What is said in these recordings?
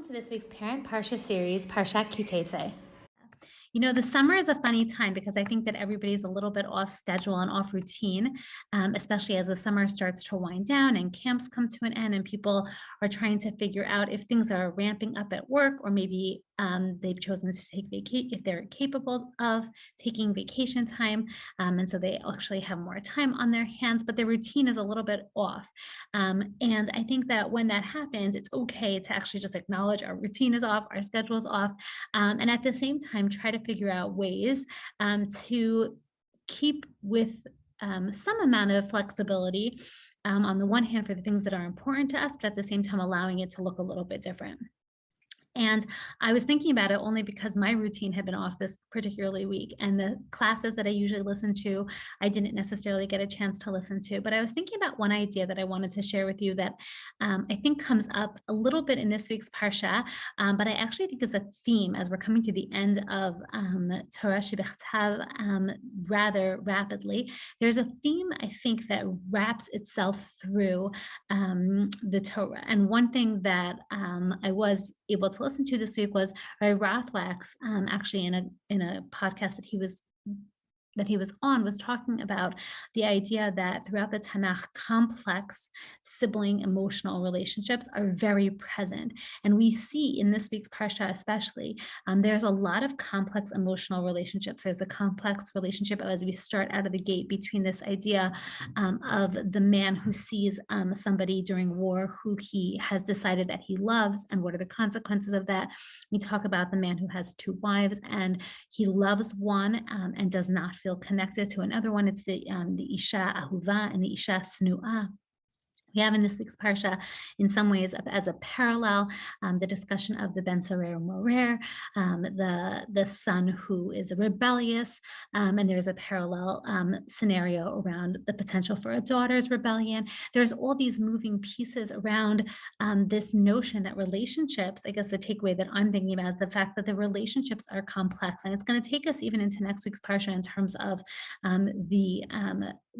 Welcome to this week's Parent Parsha series, Parshat Teitzei. You know, the summer is a funny time because I think that everybody's a little bit off schedule and off routine, especially as the summer starts to wind down and camps come to an end and people are trying to figure out if things are ramping up at work or maybe they've chosen to take vacation if they're capable of taking vacation time. And so they actually have more time on their hands, but their routine is a little bit off. And I think that when that happens, it's okay to actually just acknowledge our routine is off, our schedule is off, and at the same time, try to figure out ways to keep with some amount of flexibility on the one hand for the things that are important to us, but at the same time allowing it to look a little bit different. And I was thinking about it only because my routine had been off this particularly week, and the classes that I usually listen to, I didn't necessarily get a chance to listen to. But I was thinking about one idea that I wanted to share with you that I think comes up a little bit in this week's Parsha, but I actually think is a theme as we're coming to the end of Torah Shebechtav rather rapidly. There's a theme, I think, that wraps itself through the Torah. And one thing that I was able to listen to this week was Ray Rothwax, actually in a podcast that he was on, was talking about the idea that throughout the Tanakh, complex sibling emotional relationships are very present. And we see in this week's Parsha especially, there's a lot of complex emotional relationships. There's a complex relationship as we start out of the gate between this idea of the man who sees somebody during war who he has decided that he loves, and what are the consequences of that. We talk about the man who has two wives and he loves one and does not feel connected to another one. It's the Isha Ahuva and the Isha Snu'ah. We have in this week's Parsha, in some ways, as a parallel, the discussion of the Ben Sarer Morer, the son who is rebellious, and there's a parallel scenario around the potential for a daughter's rebellion. There's all these moving pieces around this notion that relationships, I guess the takeaway that I'm thinking about is the fact that the relationships are complex, and it's going to take us even into next week's Parsha in terms of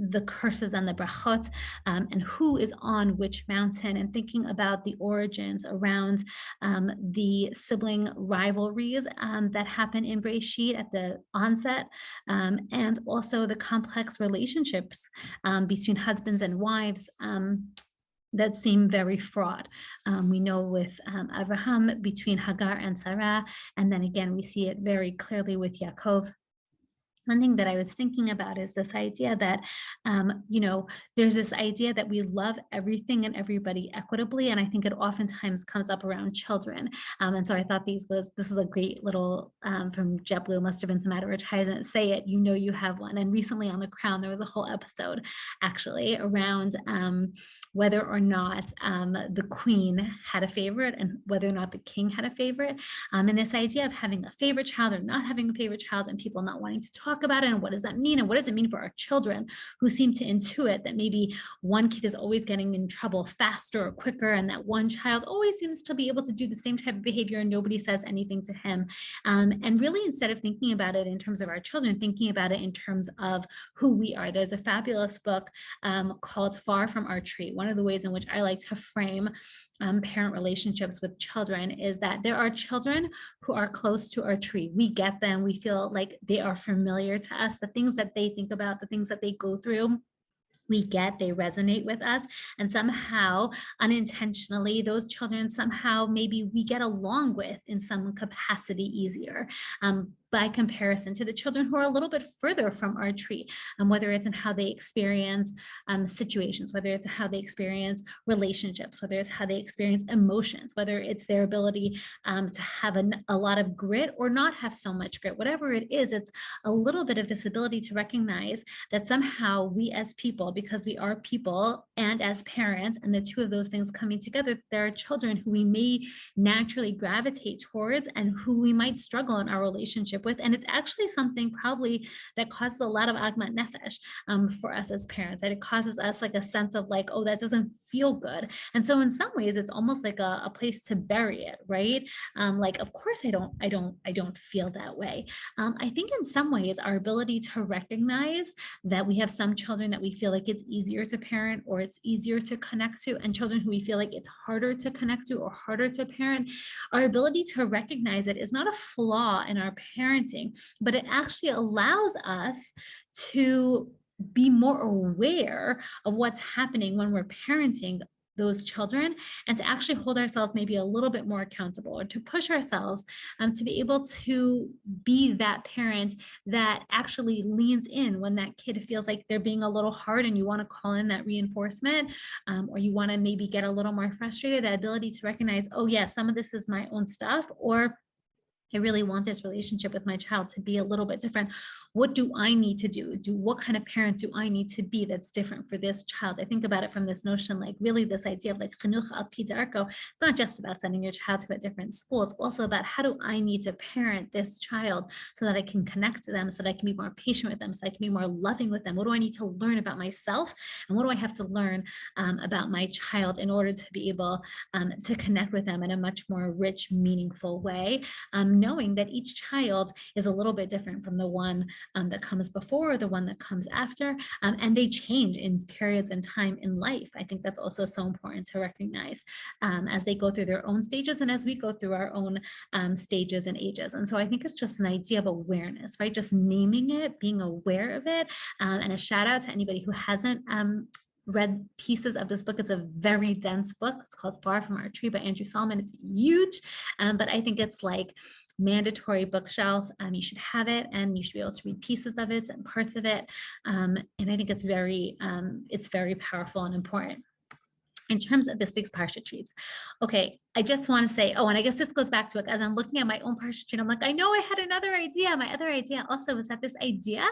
the curses and the brachot, and who is on which mountain, and thinking about the origins around the sibling rivalries that happen in Breshit at the onset, and also the complex relationships between husbands and wives that seem very fraught. We know with Abraham between Hagar and Sarah, and then again we see it very clearly with Yaakov. One thing that I was thinking about is this idea that, there's this idea that we love everything and everybody equitably. And I think it oftentimes comes up around children. And so I thought this is a great little, from JetBlue, must have been some advertisement, say it, you have one. And recently on The Crown, there was a whole episode actually around whether or not the queen had a favorite and whether or not the king had a favorite. And this idea of having a favorite child or not having a favorite child and people not wanting to talk about it, and what does that mean, and what does it mean for our children who seem to intuit that maybe one kid is always getting in trouble faster or quicker, and that one child always seems to be able to do the same type of behavior and nobody says anything to him. And really, instead of thinking about it in terms of our children, thinking about it in terms of who we are. There's a fabulous book called Far From Our Tree. One of the ways in which I like to frame parent relationships with children is that there are children who are close to our tree. We get them, we feel like they are familiar to us, the things that they think about, the things that they go through, they resonate with us, and somehow unintentionally those children somehow maybe we get along with in some capacity easier by comparison to the children who are a little bit further from our tree, whether it's in how they experience situations, whether it's how they experience relationships, whether it's how they experience emotions, whether it's their ability to have a lot of grit or not have so much grit, whatever it is, it's a little bit of this ability to recognize that somehow we as people, because we are people, and as parents, and the two of those things coming together, there are children who we may naturally gravitate towards and who we might struggle in our relationship relationship with. And it's actually something probably that causes a lot of agmat nefesh for us as parents. And it causes us like a sense of like, oh, that doesn't feel good. And so in some ways, it's almost like a place to bury it, right? Like, of course, I don't feel that way. I think in some ways, our ability to recognize that we have some children that we feel like it's easier to parent or it's easier to connect to, and children who we feel like it's harder to connect to or harder to parent, our ability to recognize it is not a flaw in our parenting, but it actually allows us to be more aware of what's happening when we're parenting those children, and to actually hold ourselves maybe a little bit more accountable, or to push ourselves to be able to be that parent that actually leans in when that kid feels like they're being a little hard and you want to call in that reinforcement, or you want to maybe get a little more frustrated. That ability to recognize, oh yeah, some of this is my own stuff, or I really want this relationship with my child to be a little bit different. What do I need to do? What kind of parent do I need to be that's different for this child? I think about it from this notion, like really this idea of like chinuch al pi darko. It's not just about sending your child to a different school. It's also about how do I need to parent this child so that I can connect to them, so that I can be more patient with them, so I can be more loving with them. What do I need to learn about myself? And what do I have to learn about my child in order to be able to connect with them in a much more rich, meaningful way? Knowing that each child is a little bit different from the one that comes before or the one that comes after, and they change in periods in time in life. I think that's also so important to recognize as they go through their own stages and as we go through our own stages and ages. And so I think it's just an idea of awareness, right? Just naming it, being aware of it, and a shout out to anybody who hasn't read pieces of this book. It's a very dense book. It's called Far From Our Tree by Andrew Solomon. It's huge, but I think it's like mandatory bookshelf. You should have it, and you should be able to read pieces of it and parts of it. And I think it's very powerful and important. In terms of this week's Parsha Treats, okay, I just want to say, oh, and I guess this goes back to it, as I'm looking at my own Parsha Treat, I'm like, I know I had another idea. My other idea also was that this idea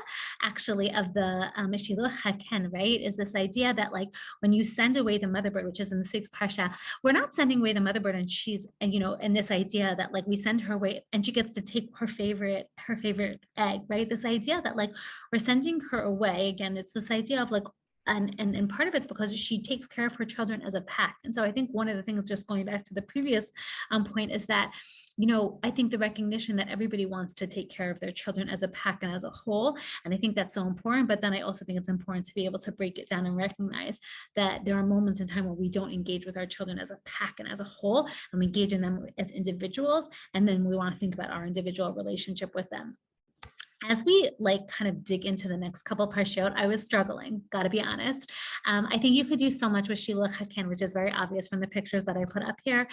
actually of the Meshiluch Haken, right, is this idea that like when you send away the mother bird, which is in the sixth Parsha, we're not sending away the mother bird and she's, and and this idea that like we send her away and she gets to take her favorite egg, right? This idea that like we're sending her away, again, it's this idea of like, and part of it's because she takes care of her children as a pack. And so I think one of the things, just going back to the previous point, is that, I think the recognition that everybody wants to take care of their children as a pack and as a whole. And I think that's so important. But then I also think it's important to be able to break it down and recognize that there are moments in time where we don't engage with our children as a pack and as a whole, and we engage in them as individuals. And then we want to think about our individual relationship with them. As we like kind of dig into the next couple parshiot, I was struggling, gotta be honest. I think you could do so much with Shiluch Haken, which is very obvious from the pictures that I put up here.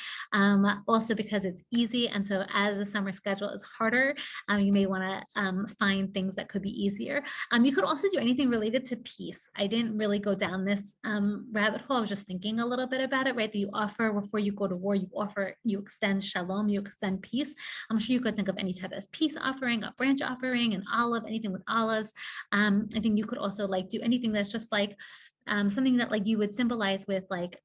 Also because it's easy. And so as the summer schedule is harder, you may wanna find things that could be easier. You could also do anything related to peace. I didn't really go down this rabbit hole. I was just thinking a little bit about it, right? That you offer before you go to war, you extend shalom, you extend peace. I'm sure you could think of any type of peace offering, a branch offering, an olive, anything with olives. I think you could also like do anything that's just like something that like you would symbolize with like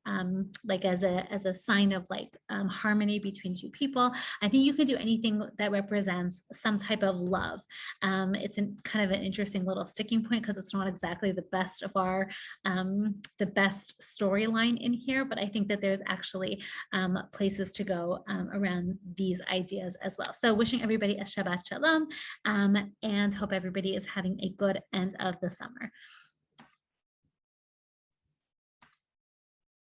as a sign of like harmony between two people. I think you could do anything that represents some type of love. It's kind of an interesting little sticking point because it's not exactly the best of our the best storyline in here, but I think that there's actually places to go around these ideas as well. So wishing everybody a Shabbat Shalom, and hope everybody is having a good end of the summer.